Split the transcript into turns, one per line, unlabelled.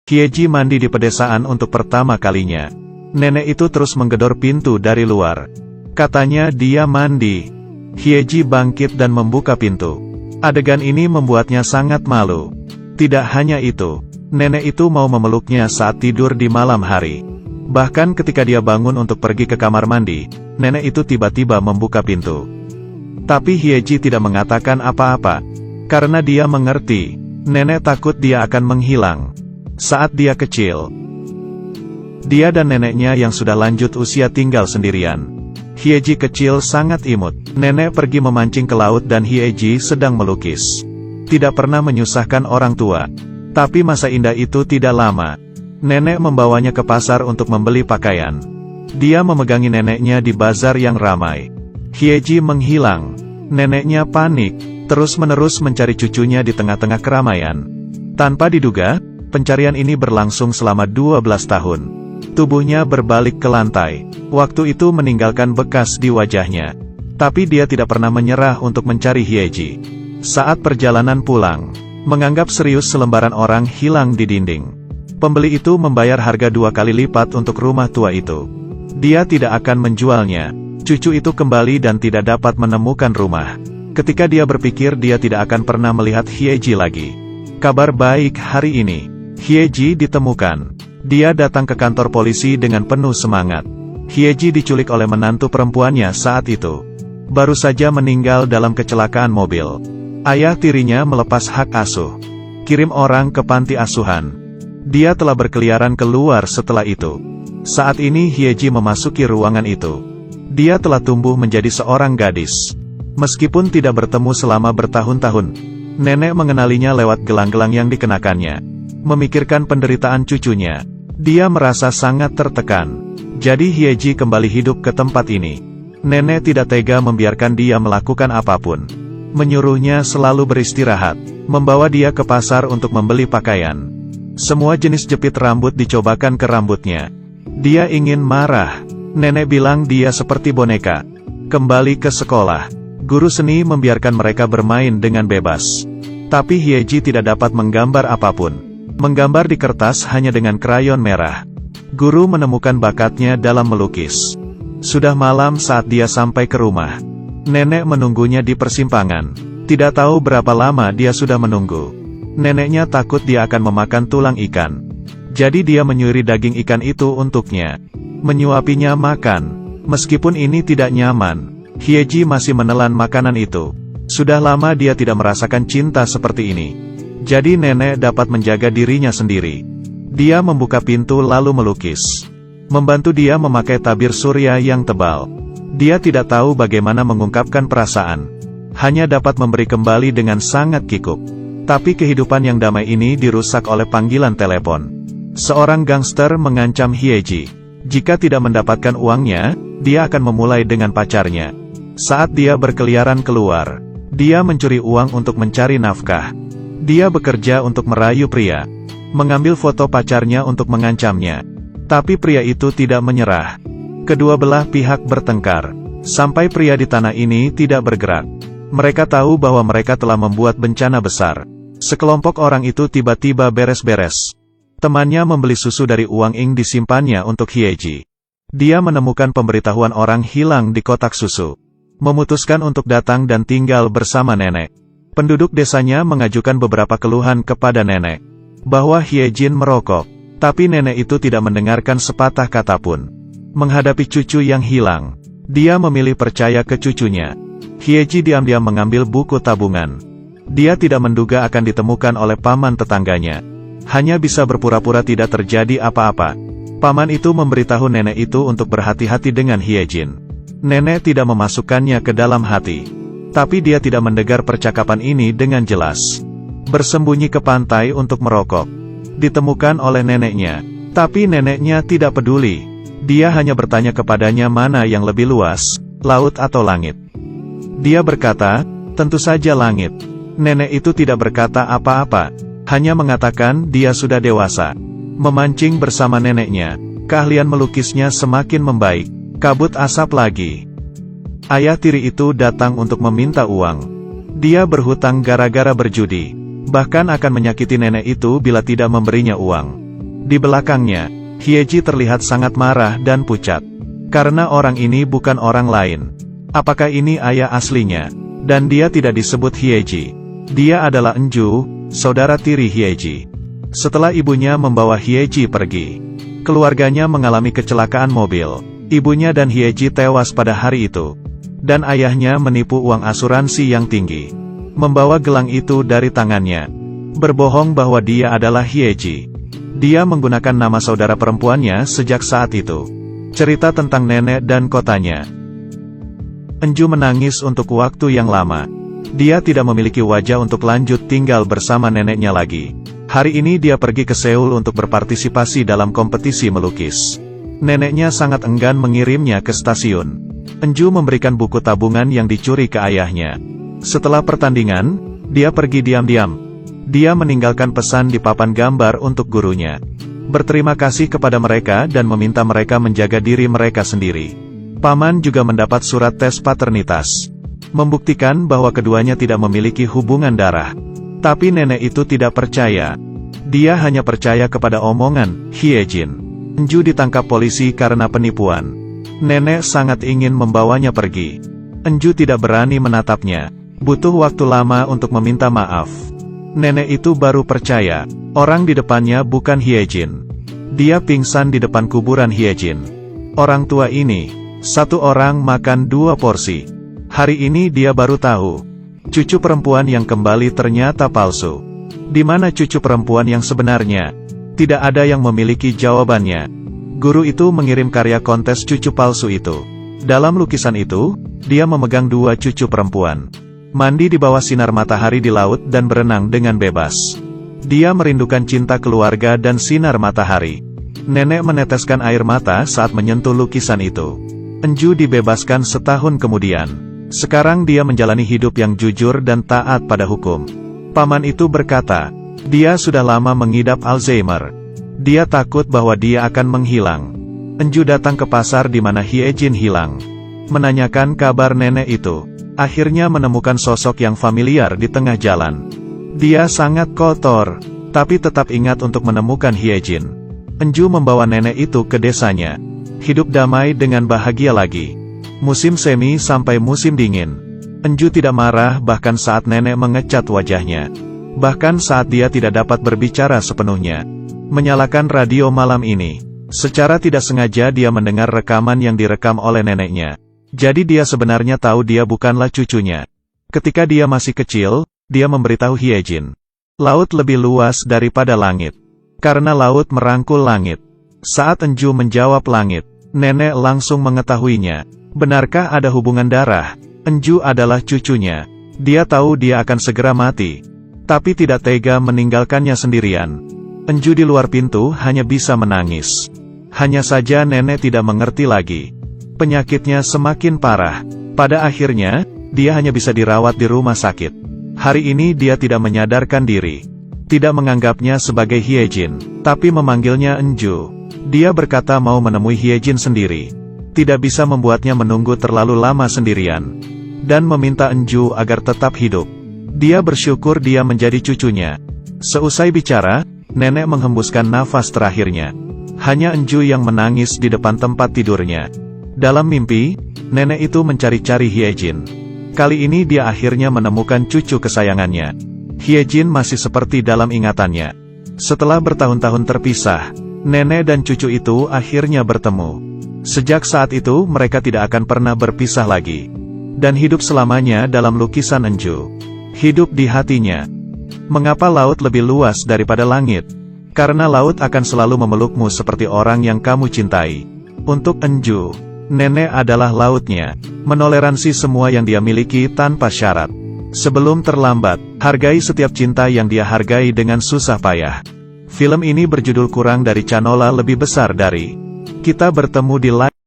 Hyeji mandi di pedesaan untuk pertama kalinya. Nenek itu terus menggedor pintu dari luar. Katanya dia mandi. Hyeji bangkit dan membuka pintu. Adegan ini membuatnya sangat malu. Tidak hanya itu, nenek itu mau memeluknya saat tidur di malam hari. Bahkan ketika dia bangun untuk pergi ke kamar mandi, nenek itu tiba-tiba membuka pintu. Tapi Hyeji tidak mengatakan apa-apa. Karena dia mengerti, nenek takut dia akan menghilang. Saat dia kecil, dia dan neneknya yang sudah lanjut usia tinggal sendirian. Hyeji kecil sangat imut. Nenek pergi memancing ke laut dan Hyeji sedang melukis. Tidak pernah menyusahkan orang tua. Tapi masa indah itu tidak lama. Nenek membawanya ke pasar untuk membeli pakaian. Dia memegangi neneknya di bazar yang ramai. Hyeji menghilang. Neneknya panik, terus-menerus mencari cucunya di tengah-tengah keramaian. Tanpa diduga, pencarian ini berlangsung selama 12 tahun. Tubuhnya berbalik ke lantai. Waktu itu meninggalkan bekas di wajahnya. Tapi dia tidak pernah menyerah untuk mencari Hyeji. Saat perjalanan pulang, menganggap serius selembaran orang hilang di dinding. Pembeli itu membayar harga 2 kali lipat untuk rumah tua itu. Dia tidak akan menjualnya. Cucu itu kembali dan tidak dapat menemukan rumah. Ketika dia berpikir dia tidak akan pernah melihat Hyeji lagi. Kabar baik hari ini. Hyeji ditemukan. Dia datang ke kantor polisi dengan penuh semangat. Hyeji diculik oleh menantu perempuannya saat itu. Baru saja meninggal dalam kecelakaan mobil. Ayah tirinya melepas hak asuh. Kirim orang ke panti asuhan. Dia telah berkeliaran keluar setelah itu. Saat ini Hyeji memasuki ruangan itu. Dia telah tumbuh menjadi seorang gadis. Meskipun tidak bertemu selama bertahun-tahun, nenek mengenalinya lewat gelang-gelang yang dikenakannya. Memikirkan penderitaan cucunya, dia merasa sangat tertekan. Jadi Hyeji kembali hidup ke tempat ini. Nenek tidak tega membiarkan dia melakukan apapun. Menyuruhnya selalu beristirahat, membawa dia ke pasar untuk membeli pakaian. Semua jenis jepit rambut dicobakan ke rambutnya. Dia ingin marah. Nenek bilang dia seperti boneka. Kembali ke sekolah, guru seni membiarkan mereka bermain dengan bebas. Tapi Hyeji tidak dapat menggambar apapun. Menggambar di kertas hanya dengan krayon merah. Guru menemukan bakatnya dalam melukis. Sudah malam saat dia sampai ke rumah. Nenek menunggunya di persimpangan. Tidak tahu berapa lama dia sudah menunggu. Neneknya takut dia akan memakan tulang ikan. Jadi dia menyuiri daging ikan itu untuknya. Menyuapinya makan. Meskipun ini tidak nyaman, Hyeji masih menelan makanan itu. Sudah lama dia tidak merasakan cinta seperti ini. Jadi nenek dapat menjaga dirinya sendiri. Dia membuka pintu lalu melukis. Membantu dia memakai tabir surya yang tebal. Dia tidak tahu bagaimana mengungkapkan perasaan. Hanya dapat memberi kembali dengan sangat kikuk. Tapi kehidupan yang damai ini dirusak oleh panggilan telepon. Seorang gangster mengancam Hyeji. Jika tidak mendapatkan uangnya, dia akan memulai dengan pacarnya. Saat dia berkeliaran keluar, dia mencuri uang untuk mencari nafkah. Dia bekerja untuk merayu pria. Mengambil foto pacarnya untuk mengancamnya. Tapi pria itu tidak menyerah. Kedua belah pihak bertengkar. Sampai pria di tanah ini tidak bergerak. Mereka tahu bahwa mereka telah membuat bencana besar. Sekelompok orang itu tiba-tiba beres-beres. Temannya membeli susu dari uang yang disimpannya untuk Hyeji. Dia menemukan pemberitahuan orang hilang di kotak susu. Memutuskan untuk datang dan tinggal bersama nenek. Penduduk desanya mengajukan beberapa keluhan kepada nenek. Bahwa Hyeji merokok. Tapi nenek itu tidak mendengarkan sepatah kata pun. Menghadapi cucu yang hilang, dia memilih percaya ke cucunya. Hyeji diam-diam mengambil buku tabungan. Dia tidak menduga akan ditemukan oleh paman tetangganya. Hanya bisa berpura-pura tidak terjadi apa-apa. Paman itu memberitahu nenek itu untuk berhati-hati dengan Hyeji. Nenek tidak memasukkannya ke dalam hati. Tapi dia tidak mendengar percakapan ini dengan jelas. Bersembunyi ke pantai untuk merokok. Ditemukan oleh neneknya. Tapi neneknya tidak peduli. Dia hanya bertanya kepadanya mana yang lebih luas, laut atau langit. Dia berkata, tentu saja langit. Nenek itu tidak berkata apa-apa. Hanya mengatakan dia sudah dewasa. Memancing bersama neneknya. Keahlian melukisnya semakin membaik. Kabut asap lagi. Ayah tiri itu datang untuk meminta uang. Dia berhutang gara-gara berjudi. Bahkan akan menyakiti nenek itu bila tidak memberinya uang. Di belakangnya, Hyeji terlihat sangat marah dan pucat. Karena orang ini bukan orang lain. Apakah ini ayah aslinya? Dan dia tidak disebut Hyeji. Dia adalah Enju, saudara tiri Hyeji. Setelah ibunya membawa Hyeji pergi, keluarganya mengalami kecelakaan mobil. Ibunya dan Hyeji tewas pada hari itu. Dan ayahnya menipu uang asuransi yang tinggi. Membawa gelang itu dari tangannya. Berbohong bahwa dia adalah Hyeji. Dia menggunakan nama saudara perempuannya sejak saat itu. Cerita tentang nenek dan kotanya. Enju menangis untuk waktu yang lama. Dia tidak memiliki wajah untuk lanjut tinggal bersama neneknya lagi. Hari ini dia pergi ke Seoul untuk berpartisipasi dalam kompetisi melukis. Neneknya sangat enggan mengirimnya ke stasiun. Enju memberikan buku tabungan yang dicuri ke ayahnya. Setelah pertandingan, dia pergi diam-diam. Dia meninggalkan pesan di papan gambar untuk gurunya. Berterima kasih kepada mereka dan meminta mereka menjaga diri mereka sendiri. Paman juga mendapat surat tes paternitas. Membuktikan bahwa keduanya tidak memiliki hubungan darah. Tapi nenek itu tidak percaya. Dia hanya percaya kepada omongan Hyejin. Enju ditangkap polisi karena penipuan. Nenek sangat ingin membawanya pergi. Enju tidak berani menatapnya. Butuh waktu lama untuk meminta maaf. Nenek itu baru percaya, orang di depannya bukan Hyejin. Dia pingsan di depan kuburan Hyejin. Orang tua ini, satu orang makan 2 porsi. Hari ini dia baru tahu, cucu perempuan yang kembali ternyata palsu. Di mana cucu perempuan yang sebenarnya? Tidak ada yang memiliki jawabannya. Guru itu mengirim karya kontes cucu palsu itu. Dalam lukisan itu, dia memegang 2 cucu perempuan. Mandi di bawah sinar matahari di laut dan berenang dengan bebas. Dia merindukan cinta keluarga dan sinar matahari. Nenek meneteskan air mata saat menyentuh lukisan itu. Enju dibebaskan setahun kemudian. Sekarang dia menjalani hidup yang jujur dan taat pada hukum. Paman itu berkata, dia sudah lama mengidap Alzheimer. Dia takut bahwa dia akan menghilang. Enju datang ke pasar di mana Hyejin hilang. Menanyakan kabar nenek itu. Akhirnya menemukan sosok yang familiar di tengah jalan. Dia sangat kotor, tapi tetap ingat untuk menemukan Hyejin. Enju membawa nenek itu ke desanya. Hidup damai dengan bahagia lagi. Musim semi sampai musim dingin. Enju tidak marah bahkan saat nenek mengecat wajahnya. Bahkan saat dia tidak dapat berbicara sepenuhnya. Menyalakan radio malam ini. Secara tidak sengaja dia mendengar rekaman yang direkam oleh neneknya. Jadi dia sebenarnya tahu dia bukanlah cucunya. Ketika dia masih kecil, dia memberitahu Hyejin. Laut lebih luas daripada langit. Karena laut merangkul langit. Saat Enju menjawab langit, nenek langsung mengetahuinya. Benarkah ada hubungan darah? Enju adalah cucunya. Dia tahu dia akan segera mati. Tapi tidak tega meninggalkannya sendirian. Enju di luar pintu hanya bisa menangis. Hanya saja nenek tidak mengerti lagi. Penyakitnya semakin parah. Pada akhirnya, dia hanya bisa dirawat di rumah sakit. Hari ini dia tidak menyadarkan diri. Tidak menganggapnya sebagai Hyejin, tapi memanggilnya Enju. Dia berkata mau menemui Hyejin sendiri. Tidak bisa membuatnya menunggu terlalu lama sendirian. Dan meminta Enju agar tetap hidup. Dia bersyukur dia menjadi cucunya. Seusai bicara, nenek menghembuskan nafas terakhirnya. Hanya Enju yang menangis di depan tempat tidurnya. Dalam mimpi, nenek itu mencari-cari Hyejin. Kali ini dia akhirnya menemukan cucu kesayangannya. Hyejin masih seperti dalam ingatannya. Setelah bertahun-tahun terpisah, nenek dan cucu itu akhirnya bertemu. Sejak saat itu mereka tidak akan pernah berpisah lagi. Dan hidup selamanya dalam lukisan Enju. Hidup di hatinya. Mengapa laut lebih luas daripada langit? Karena laut akan selalu memelukmu seperti orang yang kamu cintai. Untuk Enju, nenek adalah lautnya, menoleransi semua yang dia miliki tanpa syarat. Sebelum terlambat, hargai setiap cinta yang dia hargai dengan susah payah. Film ini berjudul Kurang dari Canola Lebih Besar Dari. Kita bertemu di lain